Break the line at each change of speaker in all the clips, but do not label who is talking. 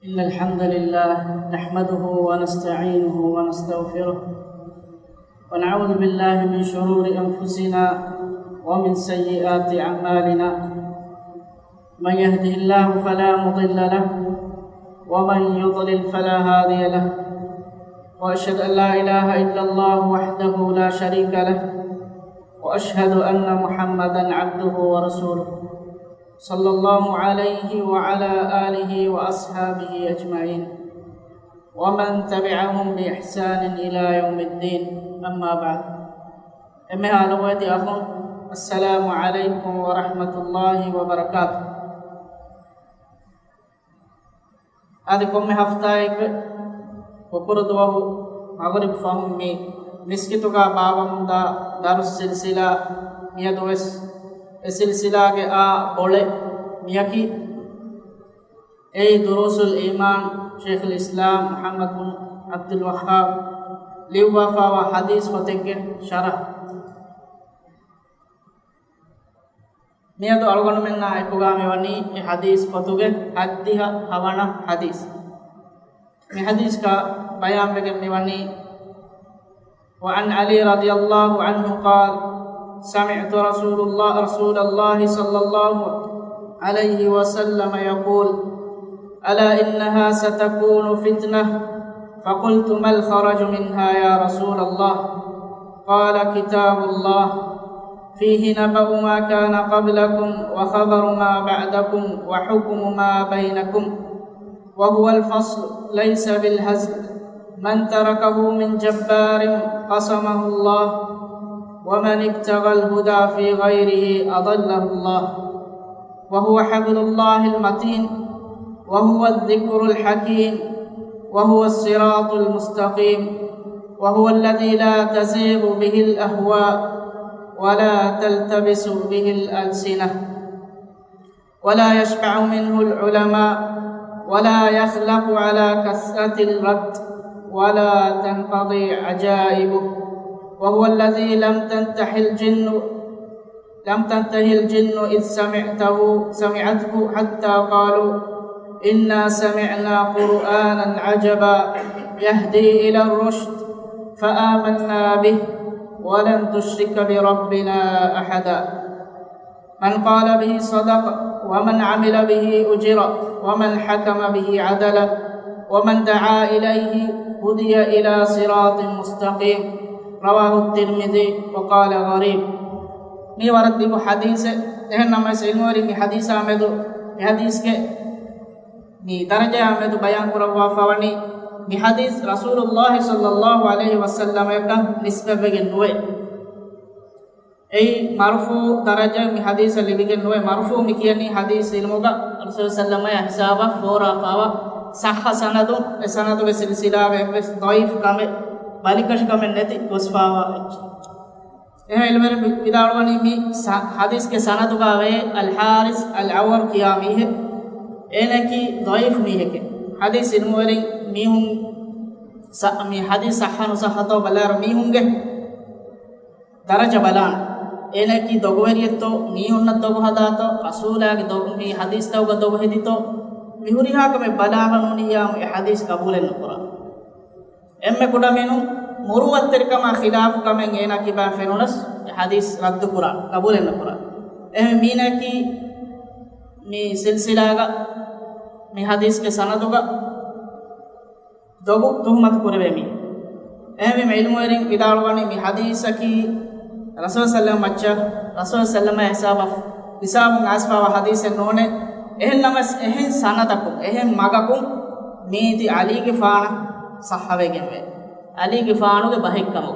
إن الحمد لله نحمده ونستعينه ونستغفره ونعوذ بالله من شرور أنفسنا ومن سيئات أعمالنا. من يهده الله فلا مضل له ومن يضلل فلا هادي له، وأشهد أن لا إله إلا الله وحده لا شريك له، وأشهد أن محمدا عبده ورسوله صلى الله عليه وعلى آله وأصحابه أجمعين ومن تبعهم بإحسان إلى يوم الدين. أما بعد، أمها لغوية أخون، السلام عليكم ورحمة الله وبركاته. أدكم هفتايك وقردوه مغرب فهمي مسكتك بابا دار السلسلة ميدوس السلسلة کے بولے میاکی اے دروس الایمان شیخ الاسلام محمد بن عبد الوهاب لیوافا و حدیث فتح کے شرح میادو الگن مننا ایکوگا میں ونی حدیث فتح کے حدیہ حوانا حدیث میں حدیث کا بیان بگم میں ونی وعن علی رضی اللہ عنہ قال سمعت رسول الله صلى الله عليه وسلم يقول ألا إنها ستكون فتنة. فقلت ما الخرج منها يا رسول الله؟ قال كتاب الله فيه نبأ ما كان قبلكم وخبر ما بعدكم وحكم ما بينكم وهو الفصل ليس بالهزل. من تركه من جبار قسمه الله، ومن ابتغى الهدى في غيره أضله الله، وهو حبل الله المتين، وهو الذكر الحكيم، وهو الصراط المستقيم، وهو الذي لا تزيغ به الأهواء ولا تلتبس به الألسنة ولا يشبع منه العلماء ولا يخلق على كثرة الرد ولا تنقضي عجائبه، وهو الذي لم تنتهي الجن إذ سمعته حتى قالوا إنا سمعنا قرآنا عجبا يهدي إلى الرشد فآمنا به ولن نشرك بربنا أحدا. من قال به صدق، ومن عمل به أجر، ومن حكم به عدل، ومن دعا إليه هدي إلى صراط مستقيم. رواه الترمذي وقال غريب. می ورد دیکھو حدیث ہے اہن نمائش علموری می حدیث آمدو می حدیث کے می درجہ آمدو بیان کروا فوانی می حدیث رسول اللہ صلی اللہ علیہ وسلم کا نسبت بگن ہوئے ای مرفوع درجہ می حدیث لی بگن ہوئے مرفوع می کیانی حدیث علمو کا رسول صلی اللہ علیہ حسابہ فورا فاوا صح سندو کے سلسلہ میں ضعیف کامے بالیکش کامن نیتی گسفاوا یہ علم بداروانی می حدیث کے سند کا ہے الحارث العور قیامی ہے اینے کی ضعیف نہیں ہے کہ حدیث علم ورنگ می ہوں می حدیث صحن صحتو بلار می ہوں گے درجہ بلان اینے کی دوگوریت تو می ہوں دو ہدا تو رسول ہے دو می حدیث تو دو ہدی تو می ہوری ہا کہ بلاغنونی یا حدیث قبول نہ قرآن اما کڈا مینو مروت ترکما خلاف کمیں اینا کی با فنونس حدیث رد قرآن قبول نہ قرآن اہم مینا کی می سلسلہ گا می حدیث کے سندو گا دوگو تہمت کرے می اہم علم ورنگ بداروانی می حدیث کی رسول صلی اللہ علیہ وسلم رسول صلی اللہ علیہ وسلم حساب اسفا و حدیث نونے اہن نمس اہن سندکم اہن مگکم میتی علی کے فانا صحابے گنوے علی کے فانو کے بہک کمو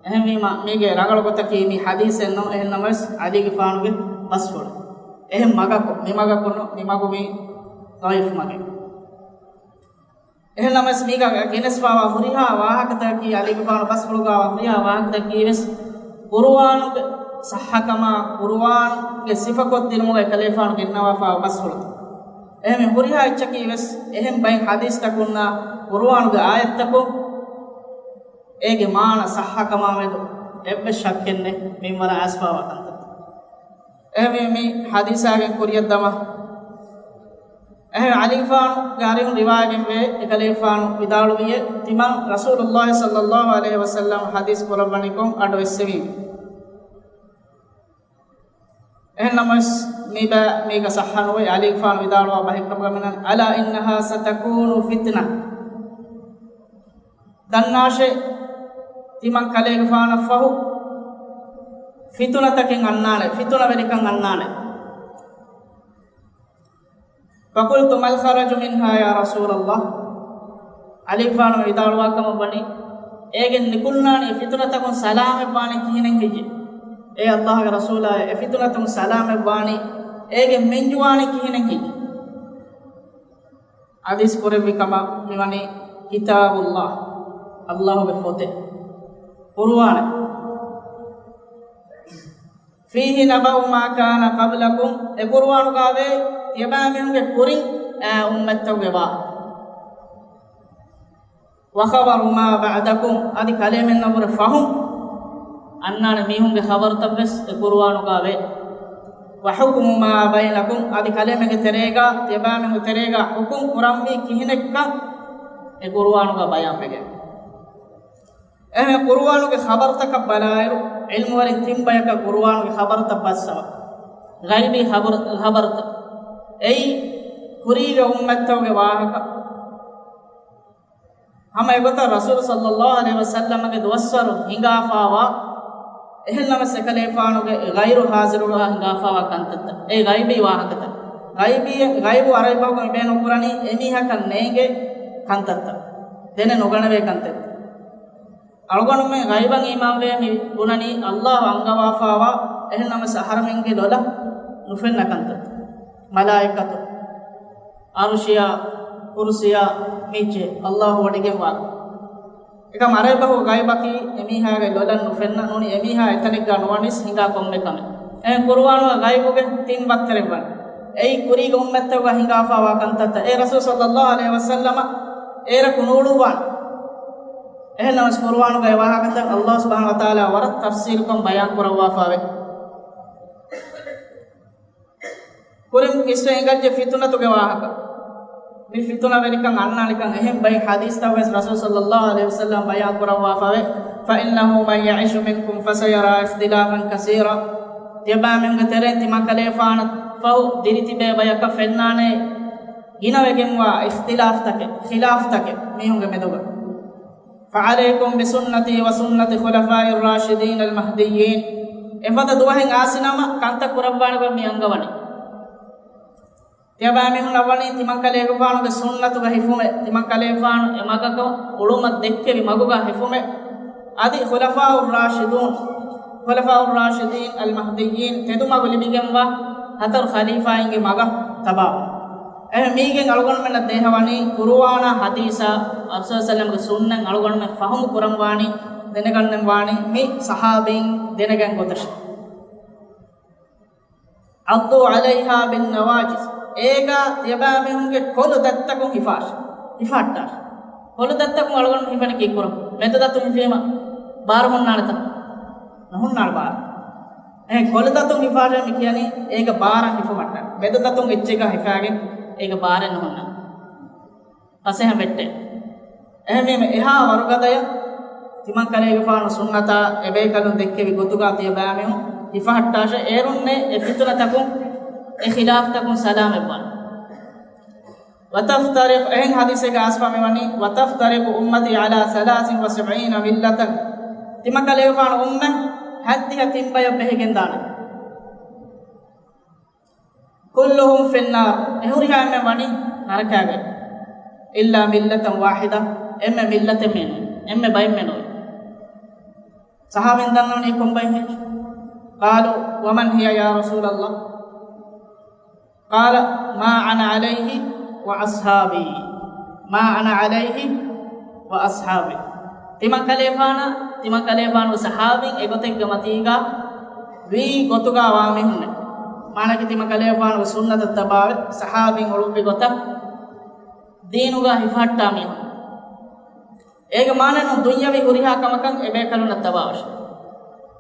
اہم میگے رگڑ کو تکی می حدیث نو اہن نمس علی کے فانو کے بس چھوڑ اہم مگا کو نمگا کو می ضعیف مگے اہن نمس میگا کینس فاوا ہریہا واہک تکی علی کے فانو بس چھوڑ گا ہریہا واہک تکی وس قرآن کے صحہ کما قرآن کے صفہ کو دل مگے کلیفانو کے نوا فاوا بس چھوڑ اہم ہریہا چکی وس اہم بین حدیث تکونا قرآن کے آیت تکو ایک مان صحہ کما میں دو اب شکن نے میمورا اسفا وقت اہمی حدیث آگے کوریت دما Ali faanu gaariun riwaayegen ve ekale faanu vidaluwiye timan Rasulullah sallallahu alaihi wasallam hadis qurabanikon ado essevi ehnamas miba mega sahhanu ve Ali faanu vidaluwa bahikam gaminan ala innaha satakunu fitna dannashe timan kale faana fahu fituna takin annane fituna velikan annane فقلت ما الخرج منها يا رسول الله علي فان විදාලවා කම බණි ඒගෙන් නිකුල්නානි ෆිතුනතකුන් සලාම බානි කිහිනෙන් හිජි ඒ අල්ලාහගේ රසූලා ඒ ෆිතුනතුන් සලාම බානි ඒගෙන් මෙන්ජුවානි කිහිනෙන් හිජි හදීස් කුරෙවි කම මෙවනි කිතාබුල්ලාහ අල්ලාහගේ ෆොතේ කුර්ආන ෆීහි නබව් මා කාන क़බ්ලකුම් ඒ කුර්ආන ගාවේ යබාමින්ගේ කුරින් උම්මත්තගේ වා وخبر ما بعدكم ادي كلمن نور فهم اننا ميهුන්ගේ خبر තබස් කුර්ආනු ගාවේ وحكم ما بينكم ادي كلمنගේ තෙරේගා යබාමින්ගේ තෙරේගා හුකුම් කුරම්මි කිහිනෙක්ක ඒ කුර්ආනු ගා බයන් වෙගේ එහෙම කුර්ආනුගේ خبر තක බලායරු ඉල්මු වලින් තිම්බයක කුර්ආනුගේ خبر තබස්සව ගයිබි خبر ei kuriga ummattawge wahaka hama egota rasul sallallahu alaihi wasallam ge duwassaru hingafawa ehellama sekale faanuge gairu haziruha hingafawa kantatta ei gaibi wahakata gaibu araibago ibenu kurani emihakan nege kantatta dene noganave kantatta algonume gaiban imamwe mi gunani allah angawafawa ehellama saharamenge dola nufenna kantatta malaikatu arushiya kursiya miche allah wadigen wa eka marebahu gaibaki emihage lolan nufenna noni emiha etanik ganwanis hinga komme kame qur'anu gaibuge tin bakkere ban ei kuriga ummattaga hinga fawa kantata rasul sallallahu alaihi wasallam era kunuduwan ehna mas qur'anu ga waha kanta allah subhanahu wa taala war tafsir kom bayan kurawa fawe kurim iswe engajje fitunatuge wahaka mi fituna velikan annalikan ehem bay hadis tawes rasul sallallahu alaihi wasallam bayan kurawa fawe fa innahu man ya'ishu minkum fasayara ikhtilafan kaseera tibamen gaterenti makale faana fahu diriti be bayaka fennane ginawegen wa ikhtilaf take khilaf take mihunge meduga fa alaykum bi sunnati wa sunnati khulafa'ir rashidin al mahdiyyin efada duwahen asinama kanta kurabwana mi angawani තියබාමි හුනවණි තිමංකලේ ගපානුගේ සුන්නතුග හිෆුමෙ තිමංකලේ ෆානු එමගක උළුම දෙක්කෙවි මගුග හිෆුමෙ আদি খুলাফাউর রাশিদিন আল মাহদিয়িন তেদুমা গলিবিගෙන්වා හතර ඛලීෆායින්ගේ මග තබා එහේ මීගෙන් අලුගොන් මෙන්න දේහවණි කුර්ආන හදීසා රසූල් සල්ලම්ගේ සුන්නන් අලුගොන් මෙ ෆහමු කුරම් වාණි දෙනගන්නම් වාණි මේ සහාබීන් දෙනගන් ගොතෂ අද්දු අලයිහා බින් නවාජිස් ඒගා යබාමිහුන්ගේ කොළු දත්තකුන් හිෆාට්ටා කොළු දත්තකුන් අලුගොන් හිෆණ කී කුරම් මෙත දත්තුන් හිෆීම බාර හොන්නාලත නහුන්නාල බාර කොළු දත්තුන් හිෆාටේ මි කියන්නේ ඒක බාරන් හිෆමට්ට මෙත දත්තුන් එච් එක හිෆාගෙන් ඒක බාරෙන් නහුන්නා පසෙහ වෙට්ටේ එහෙම එහා වර්ගදය තිමන් කලේ ගෆාන සුන්නතා එබේ කලුන් දෙක්කේ ගොතුගා තියබාමිහුන් හිෆාට්ටාෂ ඒරුන්නේ එෆිතුලතකුන් خلاف تكون سلام بان وتفترق اين حديث کا اسفا میں ونی وتفترق امتي على 73 ملة تمکلیفان امه حدی تیمبය බෙහෙගෙන් දාන كلهم في النار එහුරිහා මේ වනි නරකයගේ إلا ملة واحدة එම්ම මිල්ලත මෙන් එම්ම බයි මෙනෝ සහාබෙන් දන්නවනේ කොම්බයි මේ قالوا ومن هي يا رسول الله قال ما أنا عليه وأصحابي ما أنا عليه وأصحابي තිමන් කලේෆාන සහාබින් එගොතෙක් ගමතිගා වී ගොතුගා වාමිහුන්නේ මානකි තිමන් කලේෆාන සුන්නත තබාව සහාබින් ඔළුපි ගොත දීනුගා හිෆට්ටා මිහුන් ඒක මානනු දුන්යවි හුරිහා කමකන් එබේ කලුන තබාවශ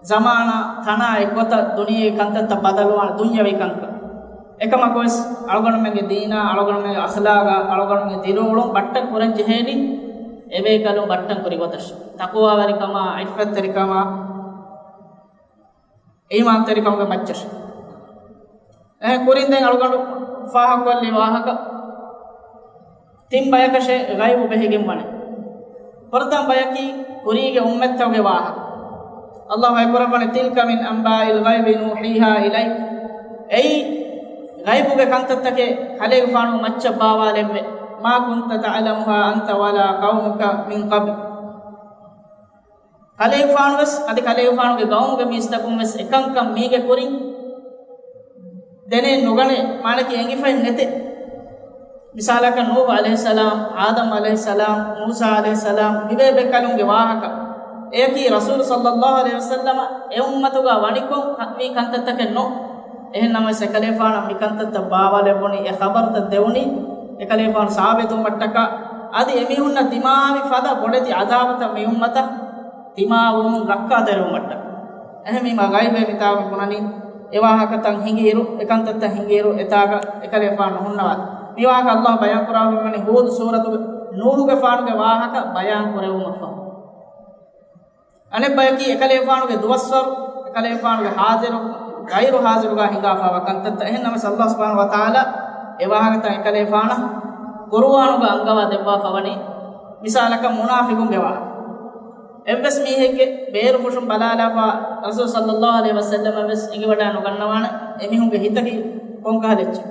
zamaana thana ekota duniye kantata badalwan dunyave kanka ekama kois algonmenge deena algonmenge akhlaqa algonmenge dirulum battan kuran jeheli ebe kalum battan kuri gotash taqwa warikama iffat tarikama iman tarikama macchash kurin den algondu faha kolli wahaka tim bayakashe gaibu behigem wane pardam bayaki kurige ummettawge waha Allah ay qur'an tilka min anba'il ghaibi nuhiha ilayk ay ghaibuge kantattake khalege faanu macca baawalemme ma kunta ta'lamuha anta wala qaumuka min qabl khalege faanu wes adi khalege faanuge gaumuge mistakum wes ekankam mige kurin dene nogane manaki engifai nete misalaka nuh alayhi salam adam alayhi salam musa alayhi salam ibe bekalunge wahaka eki rasul sallallahu alaihi wasallam e ummatuga wanikom mi kantattake no ehennama se kalefaana mi kantatta baawale boni e khabarta devuni e kalefaana sabitu mattaka adi emihunna dimami fada bodeti adabata mi ummata dimawum rakka deru mattaka ehmi ma gaibe mitawi munani ewahakatan hingiru ekantatta hingiru etaga e kalefaana hunnawa miwaka Allah bayan kurawu mani hud suratu nuh ge faanuge wahaka bayan kurewuma fa ane bayaki ekalefanuge duwassar ekalefanuge haziru gairu haziruga hinga fa wakantatta ehennama Allah subhanahu wa taala ewahagata ekalefana qur'anuga angawa debba fawani misalaka munafiqun gewa ebbes mihege beeru fushum balala fa rasul sallallahu alaihi wasallam bes igi wada no gannawana emihunge hitaki konkalecce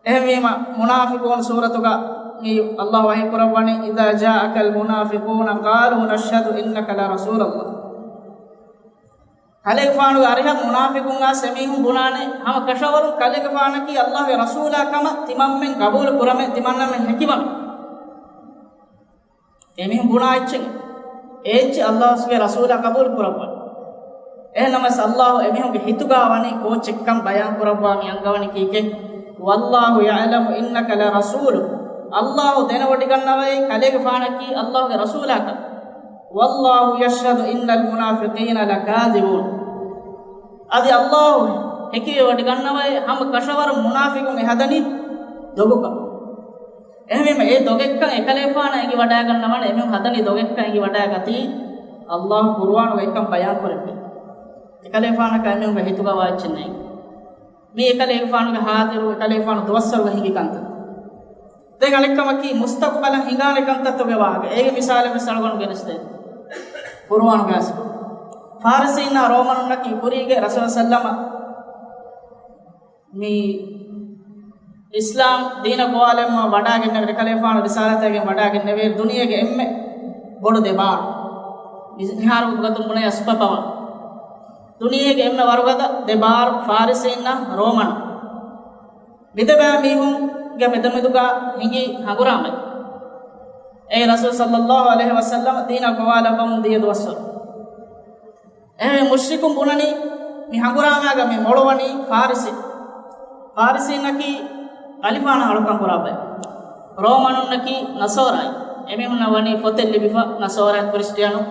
ehmima munafiqun suratuga Allah wahi kurawani idza ja'aka almunafiquna qalu nashhadu innaka la rasulullah kale faanu ariha munafiqun ga semihun bunane hama kashawar kale faana ki Allah ve rasula kama timammen qabul kurame timanna men hekima emihun bunaiche eche Allah ge rasula qabul kurawani ehnamas Allah emihun ge hituga wani ko chekkam bayan kurawani angawani kike wallahu ya'lamu innaka la rasul Allah denawati gannawai kalege faanaki Allah ge rasulaka wallahu yashhadu innal munafiqina lakadibun adi Allah ekiye wati gannawai ham kashawar munafiqun ehadani doguka ehmeme e dogekkan ekale faana egi wada gannawana emme hadani dogekkan egi wada gati Allah qur'an wa ekam bayan korebe ekale faana ka emme hituga waachenne me ekale faana ge hadiru ekale faana duwassar wa hingi kanta de galekkamaki mustaqbalan hingane kantatto ge waage ege misale me salgonu geneste qur'an gas farisiina romanunaki kurige rasul sallama mi islam deena goalem wada genne kalefaana risalatagen wada genne ve duniyage emme bodu deba niharu gatum bunay aspapawa duniyage emme warugada debar farisiina roman bidaba mihum ge medameduga hingi hagurame e rasul sallallahu alaihi wasallam deena goalem diyedu wasor mushrikun bunani mi haguramaga me molowani farisiinaki kalifana halukan kurabai romanunnaki nasorai emihunna wani fotelli bifa nasora kristiyanu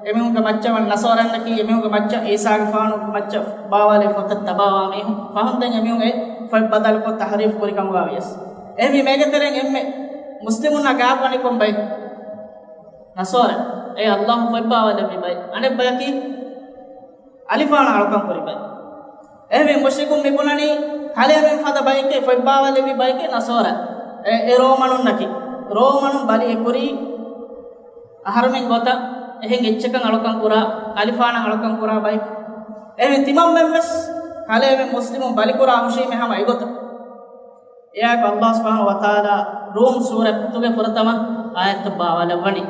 emihunga macca wan nasorannaki emihunga macca isa gafanu macca bawale fotat tabawa mehun fahundan emihunga fa badal ko tahrif kori kamwa yes emi megeteren emme muslimunna gaapani kombai nasora e allah fa bawale mi bai ane bayaki alifana halukan kori bai emi mushrikun nibunani kalemen fada bayke foibawale bi bayke nasora e romanun bali ekuri aharmen gota ehen ecchekan alukan kura alifana alukan kura bayk emen timam membes kalemen muslimun bali kura amshi me hama igota ya ko Allah subhanahu wa taala rum surah tuge puratama ayat bawale wani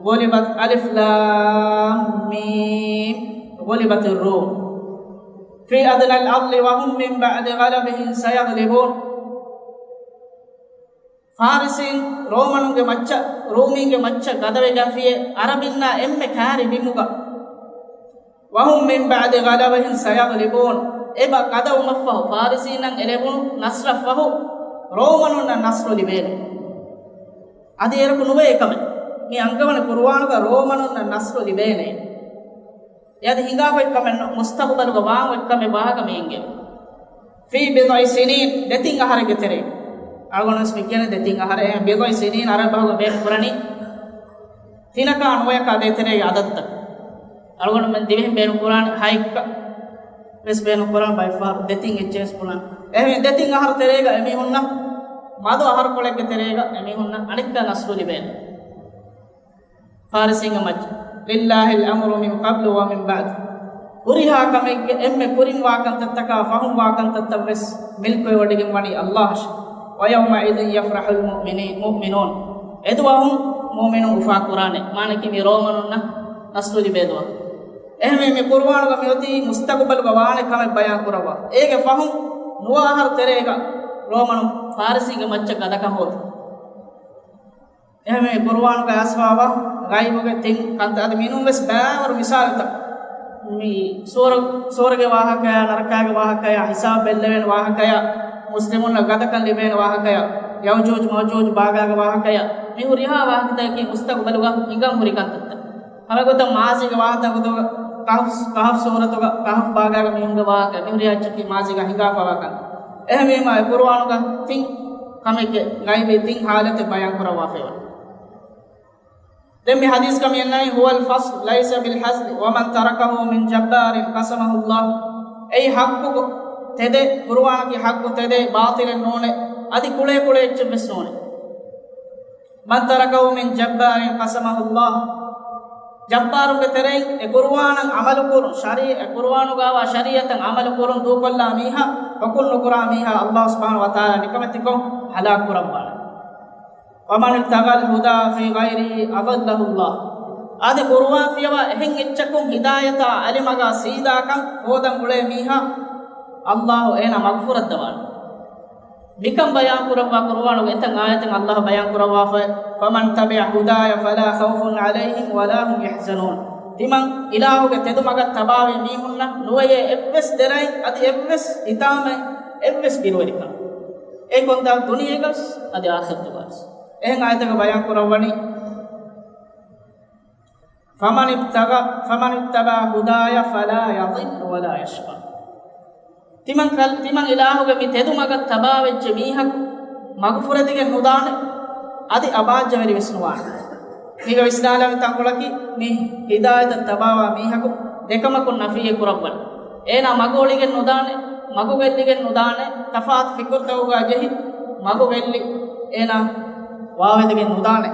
golibat alif lam mim golibat rum في أدنى الأرض وهم من بعد غلبهم سيغلبون فارسين رومانون के मच्चा रोमी के मच्चा गदवे गफिए अरबिन्ना एम्मे खारी बिमुगा वहुम मिन बाद गलबहिन सयगलिबून एबा गदव मफहु फारिसीनन एलेबुन नस्रफहु रोमनुन नस्रु लिबेले अदि एरकु नुवे एकमे मी अंगवन कुर्आनुगा रोमनुन नस्रु लिबेले yadi hinga ko ekkame mustaqbal go waan ekkame baaga menge fi bid'i sinin detin ahare getere algonas me kiyane detin ahare bid'i sinin arabahu be qurani tinaka anwaya ka detere adatta algon men divhen be quran haikka bes be quran by far detin hs quran detin ahar terega emi hunna madu ahar kolege terega emi hunna anikka nasruli be farisinga maj lillahi al-amru min qablu wa min ba'd uriha kamegge emme kurin wakan tattaka fahum wakan tattabes milkoy wadigem wani allah wa yawma idhin yafrahul mu'minun edwahum mu'minun ufa qur'ane manaki mi romanunna nasruli bedwa ehme me qur'an ga miyoti mustaqbal ga waane kame bayan kurawa ege fahum nuwa har terega romanu farisi ga macca gadaka hot ehme qur'an ga aswawa gaibu ga tin kanta ad minum wes baawar misal ta mi sorge wahakaya narakage wahakaya hisab belleven wahakaya muslimun gadakan liben wahakaya yawjuj mawjuj bagaga wahakaya mi huriha wahakata ki mustaqbaluga ingam hurikantatta hamagoda maasiga wahata goda kahf suratuga kahf bagaga mi hunga wahaka mi huriha chaki maasiga hinga pawakan ehme ma qur'anuga tin kameke gaibe tin halate bayan kurawa fewa demi hadis kami enai huwal fasl laisa bil hazl wa man tarakahu min jabbarin qasamahu Allah ei haqqu tede qur'an ki haqqu tede batil none adi kule kule chebes none man tarakahu min jabbarin qasamahu Allah jabbaru ke tereng e qur'an amal kurun shari'a qur'anu gawa shari'atan amal kurun du kolla miha wa kullu qur'an miha Allah subhanahu wa ta'ala nikamatikum halak kurabba ومن ابتغى الهدى في غيره أضله الله ade qur'an fiyawa ehin ecchakum hidayata alimaga siidakan hodam gule miha Allah ena magfurat dawan bikam bayan kurawa qur'an ge etan ayatin Allah bayan kurawa fa faman tabi'a hudaya fala khawfun alaihim wala hum yahzanun timan ilahu ge tedumaga tabawe mihunna nuwaye evves derai adi evves itame evves birwalika e konda duniyegas adi akhirat gas ehn ayataka bayan kurawani faman ittaba hudaya fala yadhillu wala yashqa timan ilahuge mi tedumaga tabawecce mihaku magfuradige nudane adi abajja veri visnuwan miga islam tangulaki mi hidayata tabawa mihaku dekamakun nafiye kurabban ena magolige nudane magugellige nudane tafaat fikurtawga jehi magugelli ena ವಾವೆದಗೆ ನುದಾನೆ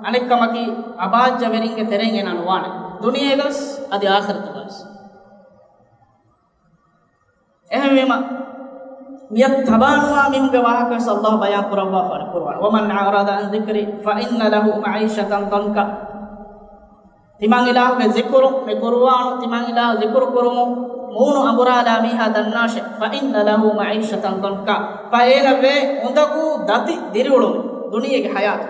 ಅನಿಕ್ಕಮಕಿ ಅಬಾಜ್ಯ ವೆರಿಂಗೆ ತೆರೆಂಗೆ ನಾನು ವಾನೆ ದುನಿಯೆಗಸ್ ಅದು ಆಖಿರತಗಸ್ ಎಹಮೇಮ ಮಿಯತ್ ತಬಾನುವಾ ಮಿಮ್ಗೆ ವಾಹಕಸ್ ಅಲ್ಲಾಹ್ ಬಯಾನ್ ಕುರವಾ ಫಾನೆ ಕುರ್ವಾನ್ ವಮನ್ ಅರಾದ ಅನ್ ಜಿಕ್ರಿ ಫಇನ್ನ ಲಹು ಮঈಶತನ್ ದಂಕ ತಿಮಂಗ್ ಇಲಾಹುಗೆ ಜಿಕ್ರು ಮೆ ಕುರ್ವಾನ್ ತಿಮಂಗ್ ಇಲಾಹು ಜಿಕ್ರು ಕುರುಮು ಮೂನು ಅಬುರಾಲಾ ಮಿಹಾ ದನ್ನಾಶೆ ಫಇನ್ನ ಲಹು ಮঈಶತನ್ ದಂಕ ಫಏನವೆ ಉಂದಕು ದತಿ ದಿರುಳು ದುನಿಯೆಗೆ ಹಯಾತ್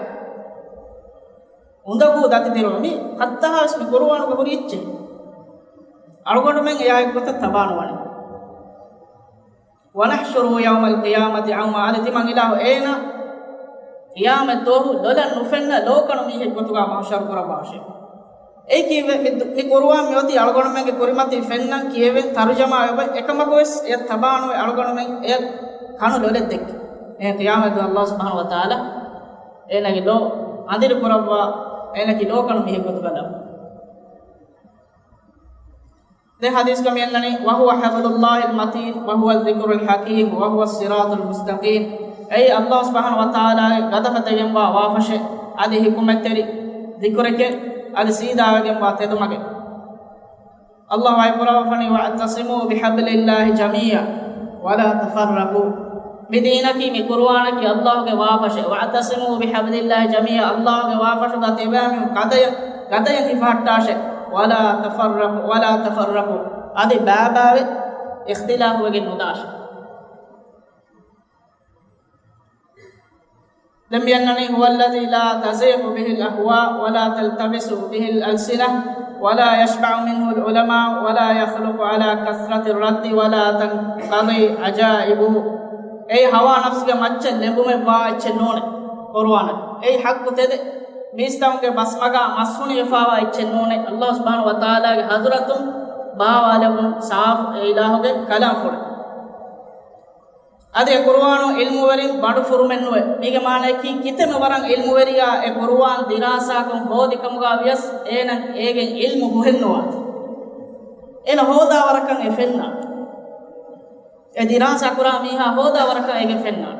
ಉಂದಗೂ ದತಿ ದಿರುಳು ಮಿ ಹತ್ತಹಾಸ್ ಮಿ ಕುರ್ವಾನುಗೆ ಹುರಿ ಇಚ್ಚೆ ಅಳಗೊಂಡು ಮೆಂಗೆ ಯಾಯ ಗೊತ್ತ ತಬಾನುವಾನೆ ವನಹ್ಶುರು ಯೌಮಲ್ ಕಿಯಾಮತಿ ಅಮ್ಮ ಅದಿತಿ ಮಂಗಿಲಾಹು ಏನ ಕಿಯಾಮತ್ ದೋಹು ಲೊಲನ್ ನುಫೆನ್ನ ಲೋಕನು ಮೀಹೆ ಗೊತ್ತುಗ ಮಹಶರ್ ಕುರ ಭಾಷೆ ಏಕಿವೆ ಮಿ ಕುರ್ವಾನ್ ಮಿಯೊತಿ ಅಳಗೊಂಡು ಮೆಂಗೆ ಕುರಿಮತಿ ಫೆನ್ನಂ ಕಿಯೆವೆ ತರ್ಜಮಾ ಯಬ එකමකොස් එය තබානුවේ අಳಗೊಂಡು ಮೆಂಗೆ එය කණු ලොලෙත් දෙක් ඒ ಕಿಯಾಮತ್ ಅಲ್ಲಾಹ್ ಸುಬ್ಹಾನಹು ವ ತಆಲಾ ಏನಗೆ ಲೋ ಅಂದಿರು ಕುರವ್ವ ಏನಕ್ಕೆ ಲೋಕನು ಮಿಹೆ ಗೊತ್ತುಗಲ ದೆ ಹದೀಸ್ ಕಮಿ ಅನ್ನನಿ ವಹುವ ಹಬಲುಲ್ಲಾಹಿಲ್ ಮತೀನ್ ವಹುವ ذಿಕ್ರುಲ್ ಹಕೀಮ್ ವಹುವ ಸಿರಾತುಲ್ ಮುಸ್ತಕೀಮ್ ಐ ಅಲ್ಲಾಹ್ ಸುಬ್ಹಾನಹು ವ ತಆಲಾ ಗದಫತೆಗೆಂಬ ವಾಫಶೆ ಅದಿ ಹಿಕುಮೆತ್ತೆರಿ ذಿಕ್ರಕ್ಕೆ ಅದಿ ಸೀದಾಗೆಂಬ ತೆದುಮಗೆ ಅಲ್ಲಾಹ್ ವೈ ಕುರವಫನಿ ವಅತಸಿಮು ಬಿಹಬ್ಲಿಲ್ಲಾಹಿ ಜಮೀಅ ವಲಾ ತಫರ್ರಕು midinaki mi qur'anaki allahge waafashe wa'tasimu bihablillahi jami'a allahge waafashe da tebami kadaya hifattashe wala tafarraqu adi babawe ikhtilaf wege nudash lam yanani huwa alladhi la taziqu bihi al-ahwa wala taltabisu bihi al-alsinah wala yashba'u minhu al-ulama wala yakhluqu ala kathrati ar-radd wala tanqadi ajaibuhu ei hawa nafsige macce lembume ba ecche none qur'an ei haqqu tede mistaunge basmaga masuni efawa ecche none allah subhanahu wa taala ge hazratum ba walamun saaf ilahuge kalam fole ade qur'anu ilmu warin badu furumennuwe mige maana ki kiteme waran ilmu wariya e qur'an dirasa kon hodi kamuga vias enan egen ilmu buhennuwa ena hoda warakan e fenna e dirasa qur'an miha hoda warakan egen fenna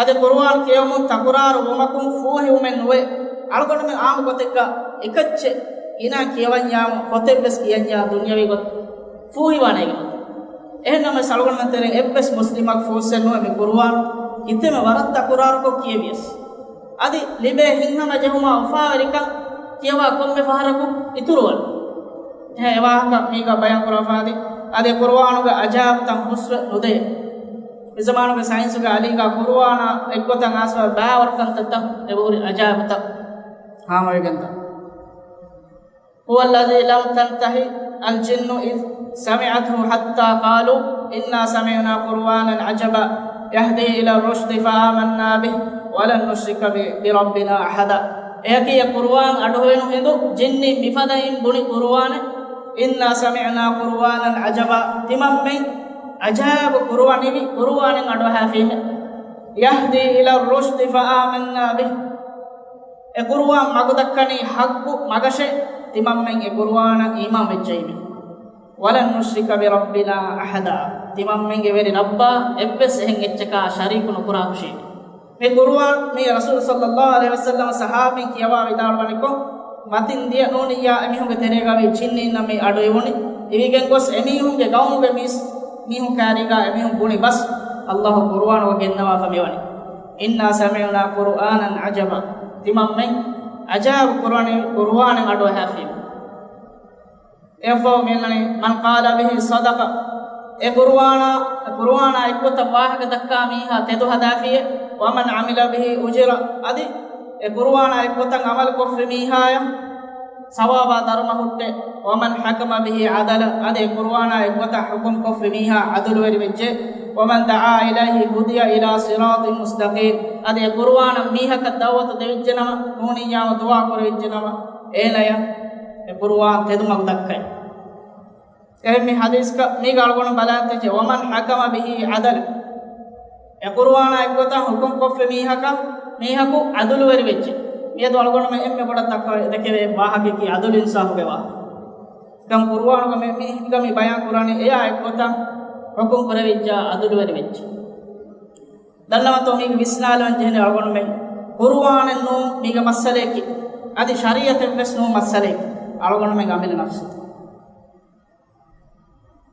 ade qur'an kiyamun takuraru umakum fuhi umennuwe algonu me aam gotekka ekacche ina kiyawanyam hotebes kiyanya dunyawi got fuhi wanege ehna salgon mantere ebbes muslimak fosenno me qur'an iteme warat takurar ko kiyevies adi libe hinhama jehuma ufaarika kiyawa komme faharaku iturwal he ewaka mika bayan qurafadi adi qur'anu ga ajab tan huswa nude zamanu ga science ga ali ga qur'ana ekkotan aswa baawar kan tatam eburi ajab ta hamay ganta huwa alladhi lam tantahi al jinnu id سمعته حتى قالوا إنا سمعنا قرآنا عجبا يهدي إلى الرشد فآمنا به ولن نشرك بربنا أحدا إيكي قرآن أدوين هندو جني بفدين بني قرآن إنا سمعنا قرآنا عجبا تمام من عجاب قرآن بي قرآن أدوها فيه يهدي إلى الرشد فآمنا به قرآن مقدكني حق مقشي تمام من قرآن إمام الجيمي ولن نشرك بربنا أحدا تمام من غير ربا ابس هن اتكا شريك نقرا شيء මේ කුර්ආන් මේ රසූල් සල්ලල්ලාහු අලයිහි වසල්ලම සහාබින් කියවා විදාරවනිකෝ මතින් දිය නෝනියා එමිහුගේ තෙරේගාවේ චින්නේ නම් මේ අඩෝ එවොනි එවිගෙන් ගොස් එමිහුගේ ගවුමුගේ මිහු කාරිගා එමිහු ගුණි බස් අල්ලාහ් කුර්ආන් වගෙන්නවා ෆමිවනි ඉන්නා සමිඋනා කුර්ආනන් අජබා තිමම් මේ අජාබ් කුර්ආන් අඩෝ හැෆී එෆෝ මෙන්නනේ මන් කාලා බිහි සදක e qur'ana ikkota wahaka dakka miha tedu hadafiye wa man amila bihi ujra adi e qur'ana ikkotan amal kofri mihaya sawaba dharma hutte wa man hakama bihi adala adi qur'ana ikkota hukum kofri miha adul weri vejje wa man daa ilayhi hudiya ila siratin mustaqim adi qur'ana miha ka dawata devijjenama nuniyawa dua korejjenama elaya e qur'an tedu mag dakkai ehme hadis ka me galgonu balante je waman hakama bihi adal e qur'ana ekkota hukum koffe mihaku adul weri vecche me do algonu me emme boda takka dekeve wahage ki adul insaf ge wa gam qur'anu ga me gami bayan qur'ani eya ekkota hukum kore veccha adul weri vecche dannawa to me visnalan jehne algonu me qur'an no me ga masale ki adi shariat ves no masale algonu me gamile nafs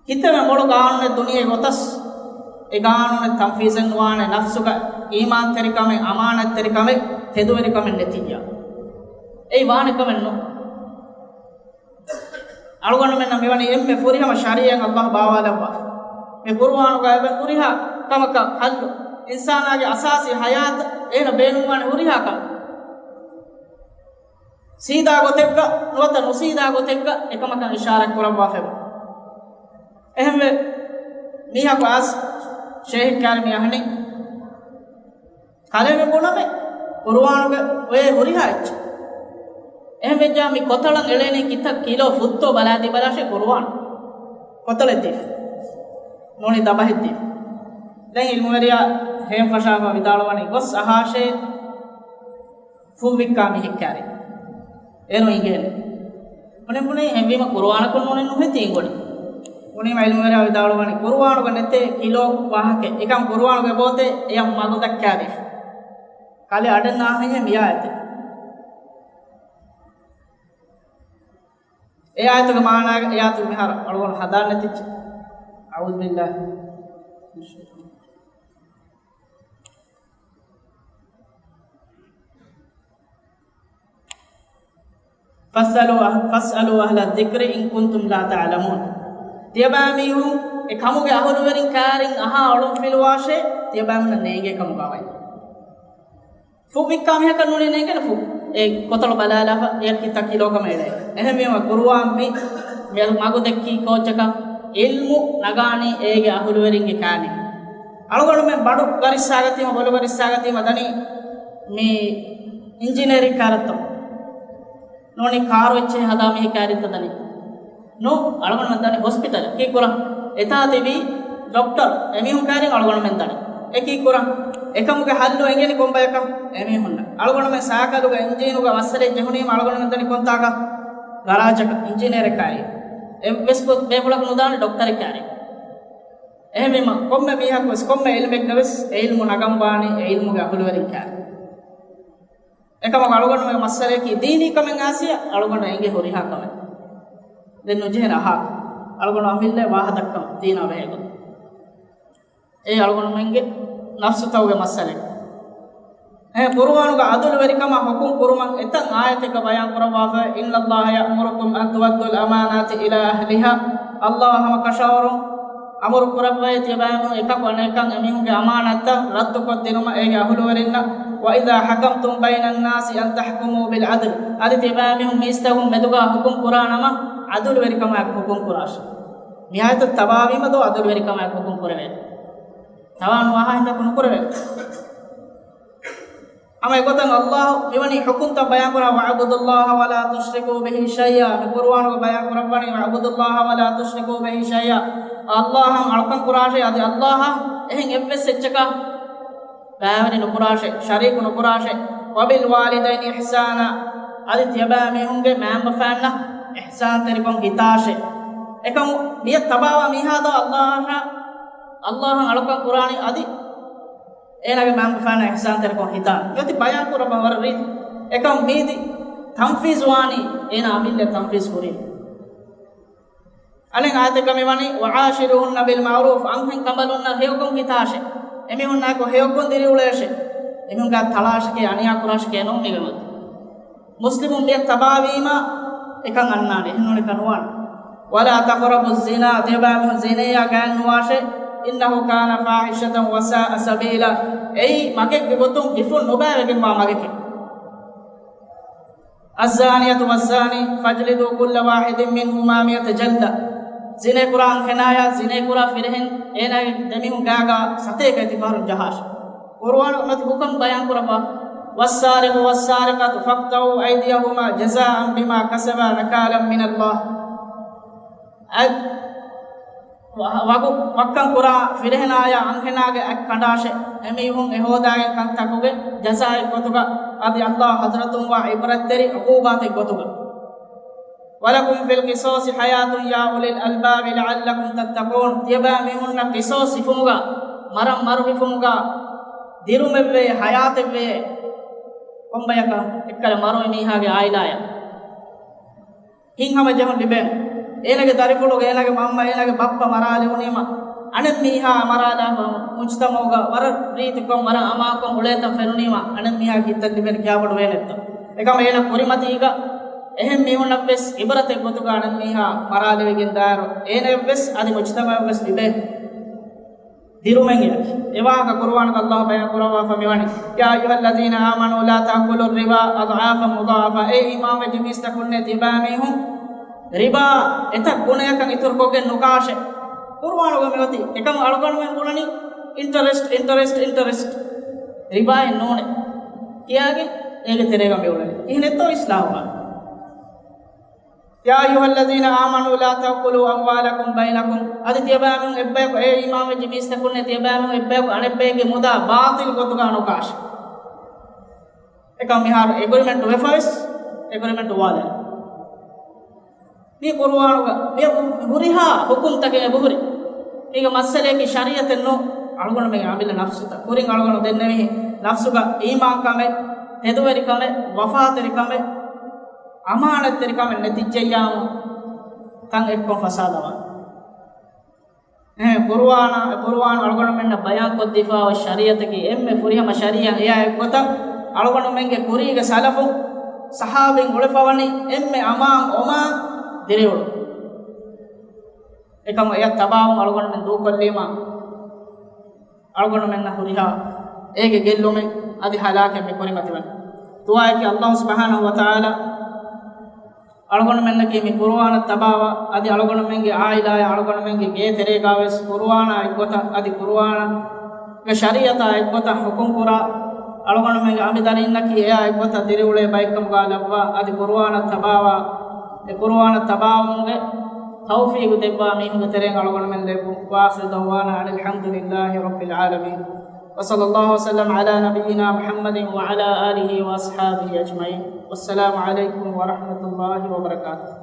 kitame modu gaanune duniye gotas e gaanune tanfizan wane nafsuga iman terikame amanat terikame teduveri kame netiya ei wane kame no algonu men mewani emme furihama shariyan allah baawalawa me qur'anu ga ebe furiha kamaka hallu insanage asasi hayat ena beenuwane furiha ka sida gotekka nota nusida gotekka ekamaka isharak korabwa feba ehme miha paas sheikh kar mi ahni kale me boname qur'an ge oye horiha ech ehme ja mi kotalan elene kita kilo futto baladi balashe qur'an kotale dif noni dabahitti den ilmuriya hem fashama vidalwani gos ahashe fuvikka mi hikkari eno igene mone hemvima qur'an kon noni nuheti ingoni उनी माइल मेरा विदालो वानी कुरवानो के नेते किलो वाहके एकम कुरवानो के बोते यम मागो तक क्या दे काले अडन ना है मिया आते ए आयत के माना या तू बिहार अड़वन हदार नेति आउज बिल्लाह फसअलु अहल ذिक्र इन कुंतुम ला तअलमून තියබෑමීහුම් ඒ කමුගේ අහුණු වලින් කාරින් අහා ඔළුම් ෆිලවාෂේ තියබෑමන නේගේ කමු ගාවයි ෆුබික්කා මෙහ කන්නුනේ නේගෙන ෆු ඒ කොතල බලාලා එක කිත කිලෝ කමෙලයි එහෙම මේව කුරුවාම් මේ මගු දෙක්කී කෝචක ඉල්මු නගානි ඒගේ අහුණු වලින් කානි අලගොඩ මේ බඩු ගරිස්සාගතිම බොල ගරිස්සාගතිම දනි මේ ඉංජිනේරින් කාරත්තම නෝනි කාර් වෙච්චේ හදා මෙහි කාරිත දනි no algon mentani hospital ke kura eta devi doctor emi hukari algon mentani eki kuran ekamuge hallu engeni komba ekam emi hunna algonu me saakaluga engineer ga masale jehuni algonu men dani kontaka garage ka engineer ekari ms ko bebulak nudana doctor ekari ehmema komme miha ko komme ilmek naves ilmu nagambani ilmu ga hulweri ekari ekam algonu me masale ki dini kamen asiya algonu enge horiha kamen denno jehra ha algonu amille wahadakkam dina wehego algonu menge nafsu tawge masale qur'anuga adul verikama hukum qur'an etan ayateka bayan qur'an fa inna allaha ya'murukum an tuwaddu al amanati ila ahliha allah hama kashawarum amur qur'an tibamu ekak anekan emihunge amanata raddu kodinuma ege ahulu verinna wa idha hakamtum bayna an-nasi an tahkumu bil adl adi tibamihum mistahum meduga hukum qur'anama adul verikama hukum qur'ash nihayat tabawima do adul verikama hukum qur'an tawan waha hinda kun kurave amay gotan allah mewani hukum ta bayan kora wa'budullaha wa la tusyriku bihi shay'a me qur'an ko bayan kora bani wa'budullaha wa la tusyriku bihi shay'a allah ham alkan qur'an adi allah ehin evves echaka baawani no qur'an sharik no qur'an wa bil walidaini ihsana adi tiyabami hunge mamma famna ihsan terikon hitashe ekam niya tabawa mihada allah alkan qur'ani adi enage mam fana ihsan ter ko hitan yoti bayan kura bawar rit ekam midi tanfiz wani ena amille tanfiz kuri alen ayate kame wani wa ashiruhunna bil ma'ruf anhen kamalunna heokon hitashe emi hunna ko heokon diri uleshe emi ga talash ke aniya kurash ke non nigemat muslimun de tabawima ekan annane hennone kanwan wala taqrabuz zina tebam zina ya gan washe innahu kana fahishatan wa sa'a sabila ei makek gotun gifun nobawegen ma mageke az-zaniyatu waz-zani fajlidu kull wahidin minhuma 100 jalda zine quran henaya zine qura firhen ena demihun gaga sate ka tifarun jahash qur'an mat hukum bayan qurba was-sariqu was-sariqatu faqta'u aydiyahuma jazaa'an bima kasaba nakalan min Allah wagu makkan kura firhenaya anhenage ak kandashe emihun ehodage kantakuge jazaa'i gotuga adi allah hadratum wa ibrateri uqubate gotuga walakum fil qisas hayatun ya ulil albab la'allakum tattaqun tiyabamihunna qisas ifumuga maram maru ifumuga dirumebbe hayatebbe kombayaka ekkala maru mihage ailaya hinhama jehon diben enage darifuluge enage mamma enage bappa marale unima anem miha marala mujtamoga war reetikom war amakom uleta ferunima anem miha kittan diben kyabodu venetta ekam ena purimatiga ehem mihunna bes ibarate gotuga anem miha marale wegen daro ene bes adi mujtama bes dibe dirumenge ewaga qur'an allah bayan qur'an fa mewani ya ayyuhallazina amanu la ta'kulu riba adhafa mudhafa e imam jimis takunne tibamihum riba eta gunayakan itur kogen nukashe qur'an go mewati ekam algon men gunani interest riba en none kiyage ege terega mewulani ihnetto islam ya ayyuhallazina amanu la taqulu amwalakum bainakum adi tiyabamun ebbe ko e imam jimis takunne tiyabamun ebbe ko anebbe muda batil gotuga nukash ekam mihar agreement wefais agreement wala ni qur'an ga me huriha hukum take buhuri ega masale ki shariat no algon me amila nafsu ta kurin algon denne me nafsu ga iman kame heduveri kame wafateri kame amanateri kame netijjayam tan ekkon fasadawa qur'an algon menna bayan ko difa wa shariat ki emme furiha ma sharia ya ekota algon menge kuriga salafu sahabin ulefawani emme amam oma direwulu ekam ya tabaw algon men du kollima algon men na huriha ege gellume adi halake me korimatiwan tuwa ki allah subhanahu wa taala algon men na ki mi qur'an tabawa adi algon menge aila ya algon menge ge tere gaves qur'an ekota adi qur'an ge shariata ekota hukum qura algon menge amidarin naki ya ekota direwule baikam ga labwa adi qur'an tabawa qur'an tabawunge tawfiq debba mihunge tereng algon men lebu wa akhir dawana alhamdulillahi rabbil alamin وصلى الله وسلم على نبينا محمد وعلى آله وأصحابه أجمعين. والسلام عليكم ورحمة الله وبركاته.